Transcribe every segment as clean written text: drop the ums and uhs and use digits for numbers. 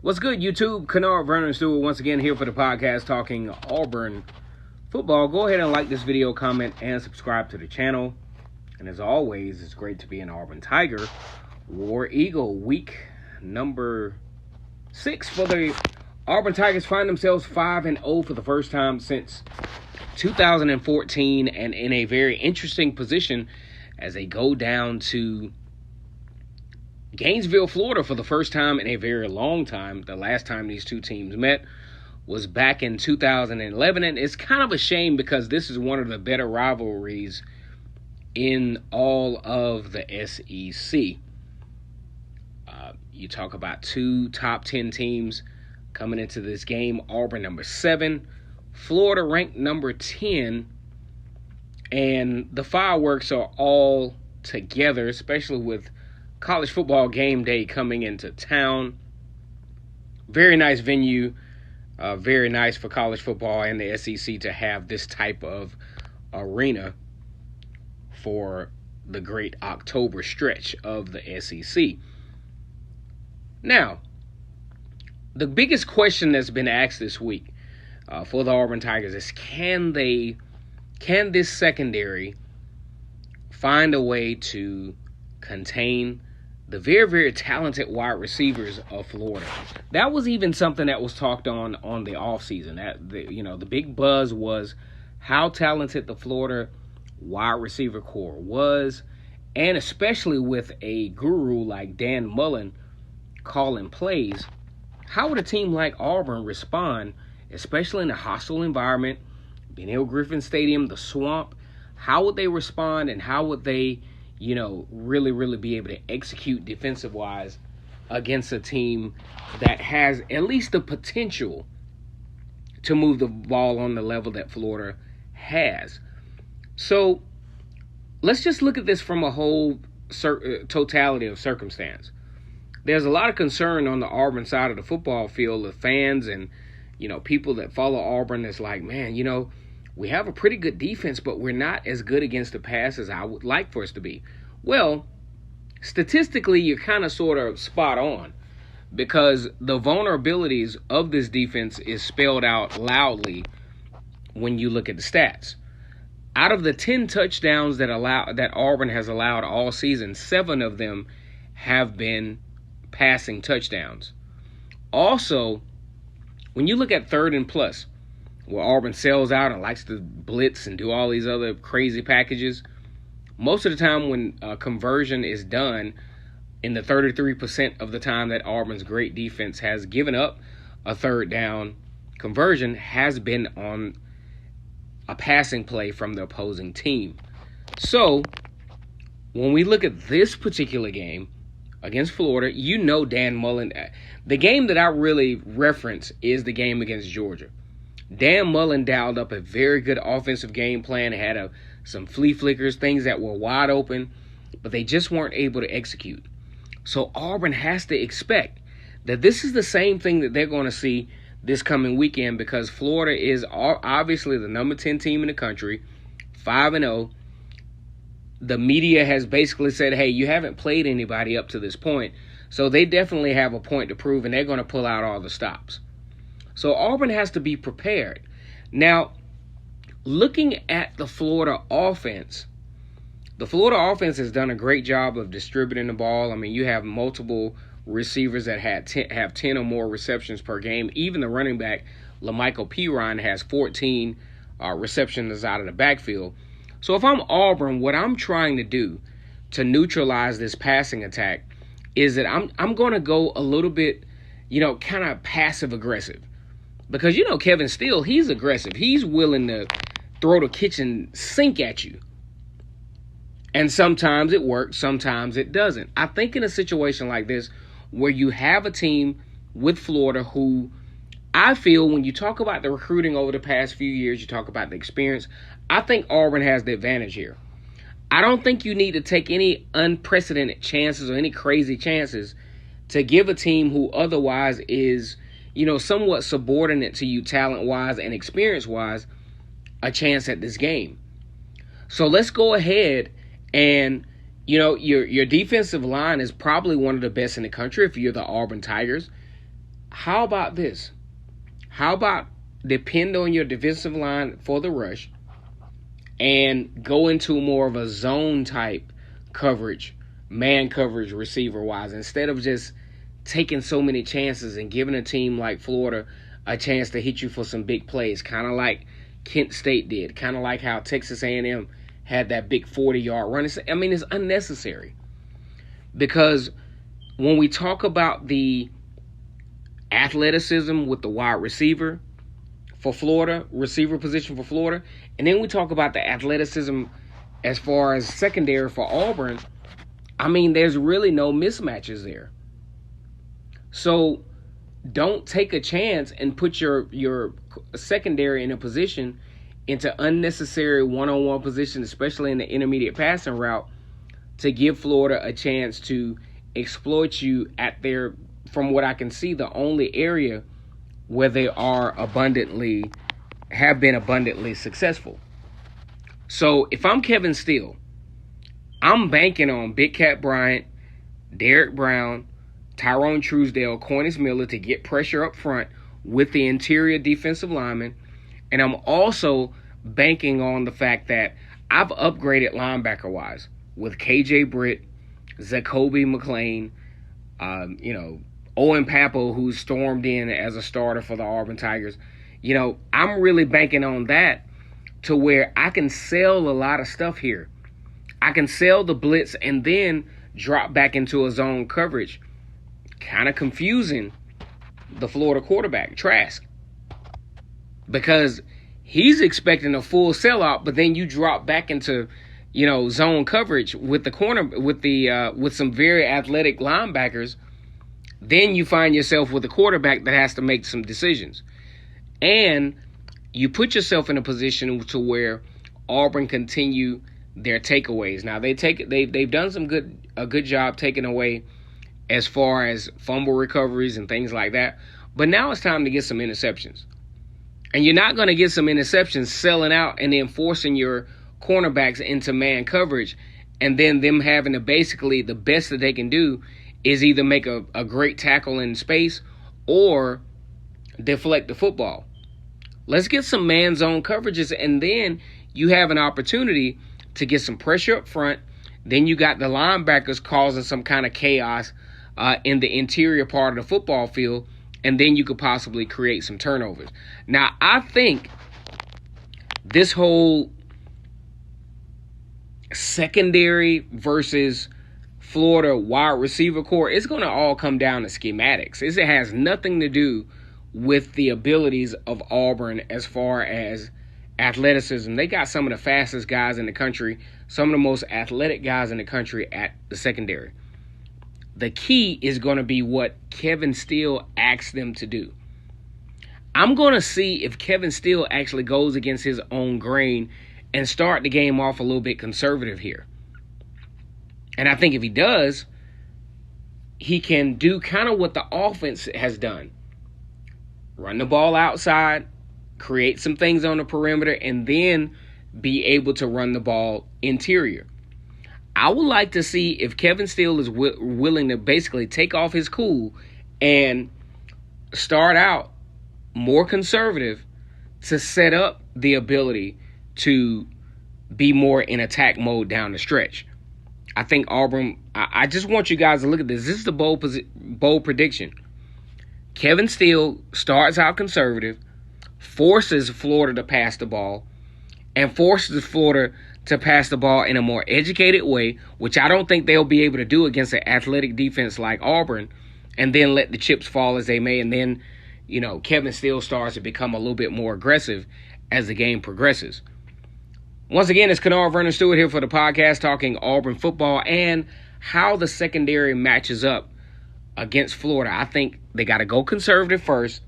What's good, YouTube? Kennard, Vernon Stewart once again here for the podcast talking Auburn football. Go ahead and like this video, comment, and subscribe to the channel. And as always, it's great to be an Auburn Tiger. War Eagle, week number 6 for the Auburn Tigers. Find themselves 5-0 for the first time since 2014, and in a very interesting position as they go down to Gainesville, Florida for the first time in a very long time. The last time these two teams met was back in 2011, and it's kind of a shame because this is one of the better rivalries in all of the SEC. You talk about two top 10 teams coming into this game. Auburn number 7, Florida ranked number 10, and the fireworks are all together, especially with college football game day coming into town. Very nice venue. Very nice for college football and the SEC to have this type of arena for the great October stretch of the SEC. Now, the biggest question that's been asked this week for the Auburn Tigers is can this secondary find a way to contain the very, very talented wide receivers of Florida? That was even something that was talked on the offseason. The big buzz was how talented the Florida wide receiver core was, and especially with a guru like Dan Mullen calling plays, how would a team like Auburn respond, especially in a hostile environment, Ben Hill Griffin Stadium, the swamp? How would they respond, and how would they really, really be able to execute defensive-wise against a team that has at least the potential to move the ball on the level that Florida has? So let's just look at this from a whole totality of circumstance. There's a lot of concern on the Auburn side of the football field of fans and, people that follow Auburn that's like, man, we have a pretty good defense, but we're not as good against the pass as I would like for us to be. Well, statistically, you're kind of sort of spot on because the vulnerabilities of this defense is spelled out loudly when you look at the stats. Out of the 10 touchdowns that Auburn has allowed all season, 7 of them have been passing touchdowns. Also, when you look at 3rd and plus, where Auburn sells out and likes to blitz and do all these other crazy packages, most of the time when conversion is done, in the 33% of the time that Auburn's great defense has given up a 3rd down, conversion has been on a passing play from the opposing team. So when we look at this particular game against Florida, Dan Mullen, the game that I really reference is the game against Georgia. Dan Mullen dialed up a very good offensive game plan, had some flea flickers, things that were wide open, but they just weren't able to execute. So Auburn has to expect that this is the same thing that they're going to see this coming weekend, because Florida is obviously the number 10 team in the country, 5-0. The media has basically said, hey, you haven't played anybody up to this point, so they definitely have a point to prove, and they're going to pull out all the stops. So Auburn has to be prepared. Now, looking at the Florida offense has done a great job of distributing the ball. I mean, you have multiple receivers that have 10 or more receptions per game. Even the running back, LaMichael Pirine, has 14 receptions out of the backfield. So if I'm Auburn, what I'm trying to do to neutralize this passing attack is that I'm going to go a little bit, kind of passive-aggressive. Because, Kevin Steele, he's aggressive. He's willing to throw the kitchen sink at you. And sometimes it works, sometimes it doesn't. I think in a situation like this, where you have a team with Florida who, I feel when you talk about the recruiting over the past few years, you talk about the experience, I think Auburn has the advantage here. I don't think you need to take any unprecedented chances or any crazy chances to give a team who otherwise is, somewhat subordinate to you talent-wise and experience-wise a chance at this game. So let's go ahead and, your defensive line is probably one of the best in the country if you're the Auburn Tigers. how about this? How about depend on your defensive line for the rush and go into more of a zone type coverage, man coverage receiver wise, instead of just taking so many chances and giving a team like Florida a chance to hit you for some big plays, kind of like Kent State did, kind of like how Texas A&M had that big 40-yard run. I mean, it's unnecessary, because when we talk about the athleticism with the wide receiver for Florida, receiver position for Florida, and then we talk about the athleticism as far as secondary for Auburn, I mean, there's really no mismatches there. So don't take a chance and put your secondary in a position into unnecessary one-on-one position, especially in the intermediate passing route, to give Florida a chance to exploit you at their, from what I can see, the only area where they have been abundantly successful. So if I'm Kevin Steele, I'm banking on Big Cat Bryant, Derek Brown, Tyrone Truesdale, Cornish Miller to get pressure up front with the interior defensive linemen. And I'm also banking on the fact that I've upgraded linebacker-wise with KJ Britt, Zacoby McClain, Owen Pappo, who stormed in as a starter for the Auburn Tigers. I'm really banking on that to where I can sell a lot of stuff here. I can sell the blitz and then drop back into a zone coverage, kind of confusing the Florida quarterback, Trask, because he's expecting a full sellout, but then you drop back into, zone coverage with the corner, with some very athletic linebackers. Then you find yourself with a quarterback that has to make some decisions, and you put yourself in a position to where Auburn continue their takeaways. Now they've done a good job taking away as far as fumble recoveries and things like that. But now it's time to get some interceptions. And you're not going to get some interceptions selling out and then forcing your cornerbacks into man coverage, and then them having to basically, the best that they can do is either make a great tackle in space or deflect the football. Let's get some man zone coverages, and then you have an opportunity to get some pressure up front. Then you got the linebackers causing some kind of chaos in the interior part of the football field, and then you could possibly create some turnovers. Now, I think this whole secondary versus Florida wide receiver core is going to all come down to schematics. It has nothing to do with the abilities of Auburn as far as athleticism. They got some of the fastest guys in the country, some of the most athletic guys in the country at the secondary. The key is going to be what Kevin Steele asks them to do. I'm going to see if Kevin Steele actually goes against his own grain and start the game off a little bit conservative here. And I think if he does, he can do kind of what the offense has done. Run the ball outside, create some things on the perimeter, and then be able to run the ball interior. I would like to see if Kevin Steele is willing to basically take off his cool and start out more conservative to set up the ability to be more in attack mode down the stretch. I think Auburn, I just want you guys to look at this. This is the bold prediction. Kevin Steele starts out conservative, forces Florida to pass the ball, and forces Florida to pass the ball in a more educated way, which I don't think they'll be able to do against an athletic defense like Auburn, and then let the chips fall as they may, and then, Kevin Steele starts to become a little bit more aggressive as the game progresses. Once again, it's Kennard Vernon Stewart here for the podcast talking Auburn football and how the secondary matches up against Florida. I think they got to go conservative first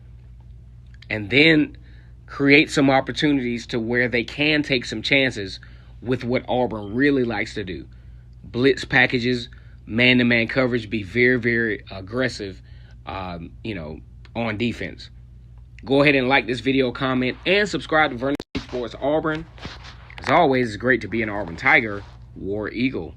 and then create some opportunities to where they can take some chances with what Auburn really likes to do. Blitz packages, man-to-man coverage, be very, very aggressive, on defense. Go ahead and like this video, comment, and subscribe to Vernon Sports Auburn. As always, it's great to be an Auburn Tiger, War Eagle.